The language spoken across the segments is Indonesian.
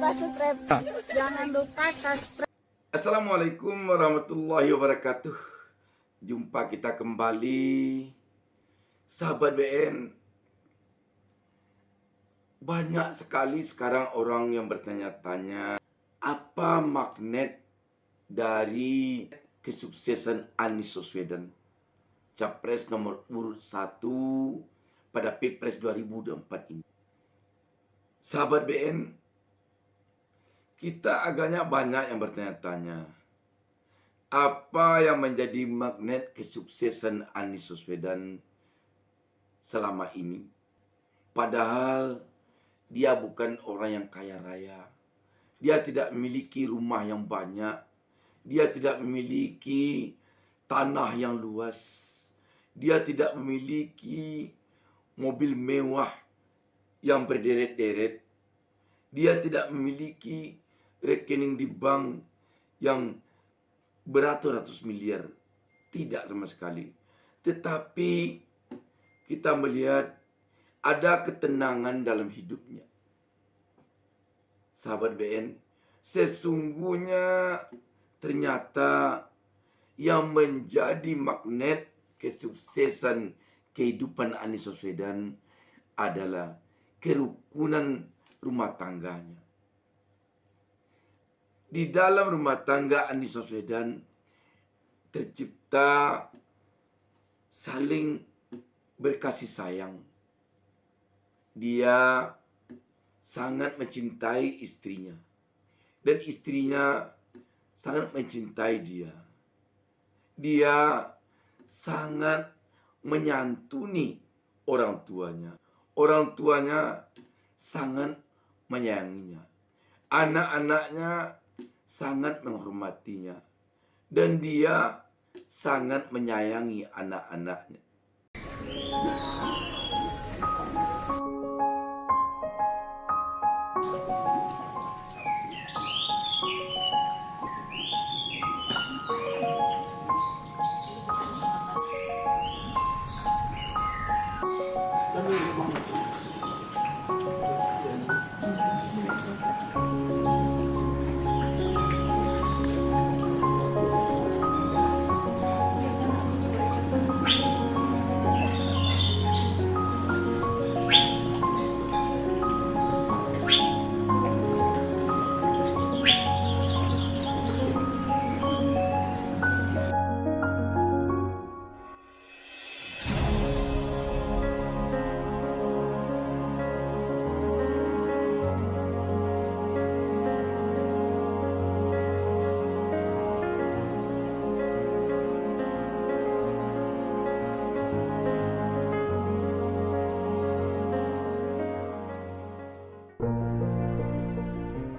lupa subscribe. Jangan lupa subscribe. Assalamualaikum warahmatullahi wabarakatuh. Jumpa kita kembali, sahabat BN. Banyak sekali sekarang orang yang bertanya-tanya, apa magnet dari kesuksesan Anies Baswedan, Capres nomor urut 1 pada Pilpres 2024 ini. Sahabat BN, kita agaknya banyak yang bertanya-tanya, apa yang menjadi magnet kesuksesan Anies Baswedan selama ini? Padahal dia bukan orang yang kaya raya. Dia tidak memiliki rumah yang banyak. Dia tidak memiliki tanah yang luas. Dia tidak memiliki mobil mewah yang berderet-deret. Dia tidak memiliki rekening di bank yang beratus-ratus miliar. Tidak sama sekali. Tetapi kita melihat ada ketenangan dalam hidupnya. Sahabat BN, sesungguhnya ternyata yang menjadi magnet kesuksesan kehidupan Anies Baswedan adalah kerukunan rumah tangganya. Di dalam rumah tangga Anies Baswedan tercipta saling berkasih sayang. Dia sangat mencintai istrinya, dan istrinya sangat mencintai dia. Dia sangat menyantuni orang tuanya. Orang tuanya sangat menyayanginya. Anak-anaknya sangat menghormatinya. Dan dia sangat menyayangi anak-anaknya.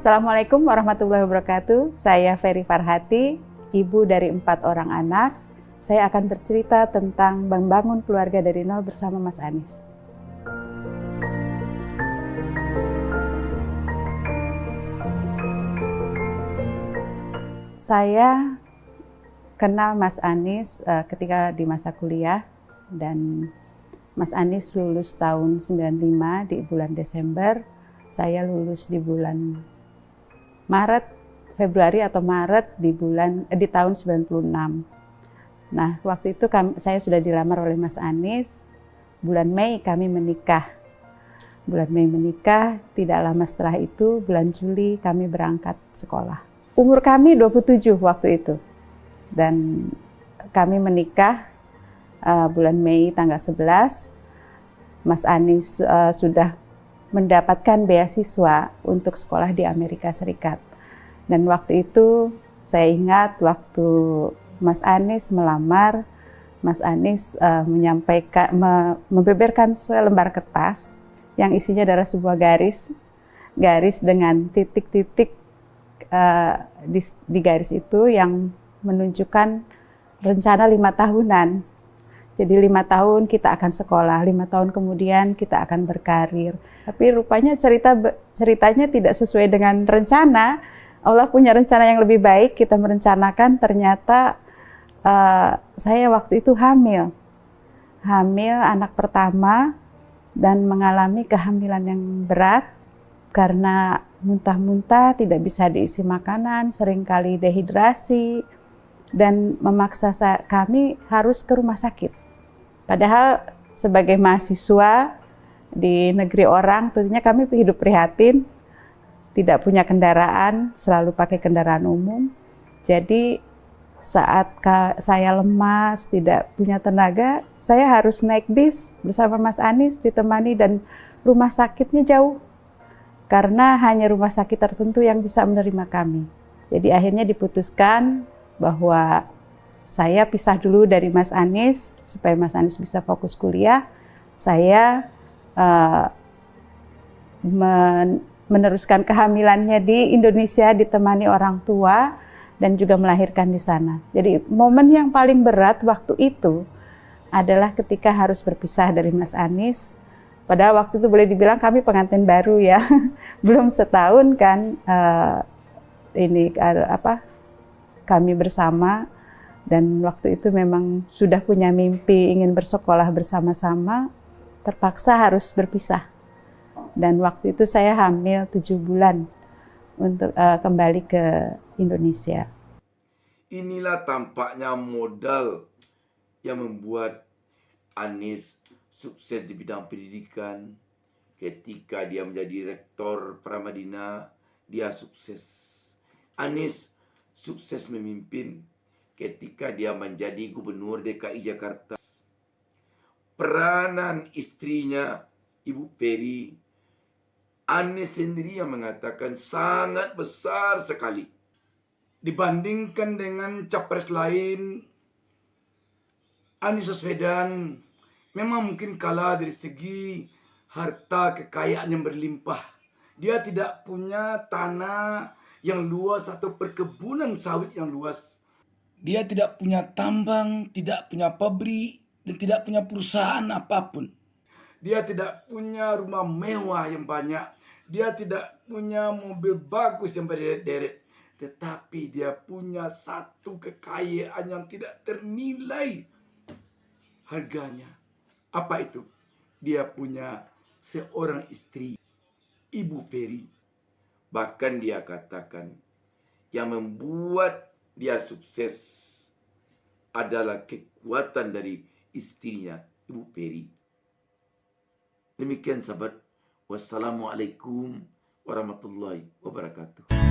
Assalamualaikum warahmatullahi wabarakatuh. Saya Ferry Farhati, ibu dari 4 orang anak. Saya akan bercerita tentang membangun keluarga dari nol bersama Mas Anies. Saya kenal Mas Anies ketika di masa kuliah, dan Mas Anies lulus tahun 95 di bulan Desember. Saya lulus di bulan Maret, Februari atau Maret di tahun 96. Nah, waktu itu saya sudah dilamar oleh Mas Anies. Bulan Mei kami menikah. Bulan Mei menikah, tidak lama setelah itu bulan Juli kami berangkat sekolah. Umur kami 27 waktu itu. Dan kami menikah bulan Mei tanggal 11. Mas Anies sudah mendapatkan beasiswa untuk sekolah di Amerika Serikat. Dan waktu itu saya ingat waktu Mas Anies melamar, Mas Anies membeberkan selembar kertas yang isinya adalah sebuah garis dengan titik-titik di garis itu yang menunjukkan rencana 5 tahunan. Jadi 5 tahun kita akan sekolah, 5 tahun kemudian kita akan berkarir. Tapi rupanya ceritanya tidak sesuai dengan rencana. Allah punya rencana yang lebih baik, kita merencanakan, ternyata saya waktu itu hamil anak pertama dan mengalami kehamilan yang berat karena muntah-muntah, tidak bisa diisi makanan, seringkali dehidrasi, dan memaksa kami harus ke rumah sakit. Padahal sebagai mahasiswa di negeri orang, tentunya kami hidup prihatin, tidak punya kendaraan, selalu pakai kendaraan umum. Jadi saat saya lemas, tidak punya tenaga, saya harus naik bis bersama Mas Anies ditemani, dan rumah sakitnya jauh. Karena hanya rumah sakit tertentu yang bisa menerima kami. Jadi akhirnya diputuskan bahwa saya pisah dulu dari Mas Anies, supaya Mas Anies bisa fokus kuliah. Saya meneruskan kehamilannya di Indonesia ditemani orang tua, dan juga melahirkan di sana. Jadi momen yang paling berat waktu itu adalah ketika harus berpisah dari Mas Anies. Padahal waktu itu boleh dibilang kami pengantin baru ya, belum setahun kan kami bersama, dan waktu itu memang sudah punya mimpi ingin bersekolah bersama-sama, terpaksa harus berpisah. Dan waktu itu saya hamil 7 bulan untuk kembali ke Indonesia. Inilah tampaknya modal yang membuat Anies sukses di bidang pendidikan. Ketika dia menjadi rektor Pramadina, dia sukses. Anies sukses memimpin ketika dia menjadi gubernur DKI Jakarta. Peranan istrinya, Ibu Ferry, Anies sendiri yang mengatakan sangat besar sekali. Dibandingkan dengan capres lain, Anies Baswedan memang mungkin kalah dari segi harta kekayaan yang berlimpah. Dia tidak punya tanah yang luas atau perkebunan sawit yang luas. Dia tidak punya tambang, tidak punya pabrik, dan tidak punya perusahaan apapun. Dia tidak punya rumah mewah yang banyak. Dia tidak punya mobil bagus yang berderet-deret. Tetapi dia punya satu kekayaan yang tidak ternilai harganya. Apa itu? Dia punya seorang istri, Ibu Ferry. Bahkan dia katakan, yang membuat dia sukses adalah kekuatan dari istrinya, Ibu Ferry. Demikian sahabat. Wassalamualaikum warahmatullahi wabarakatuh.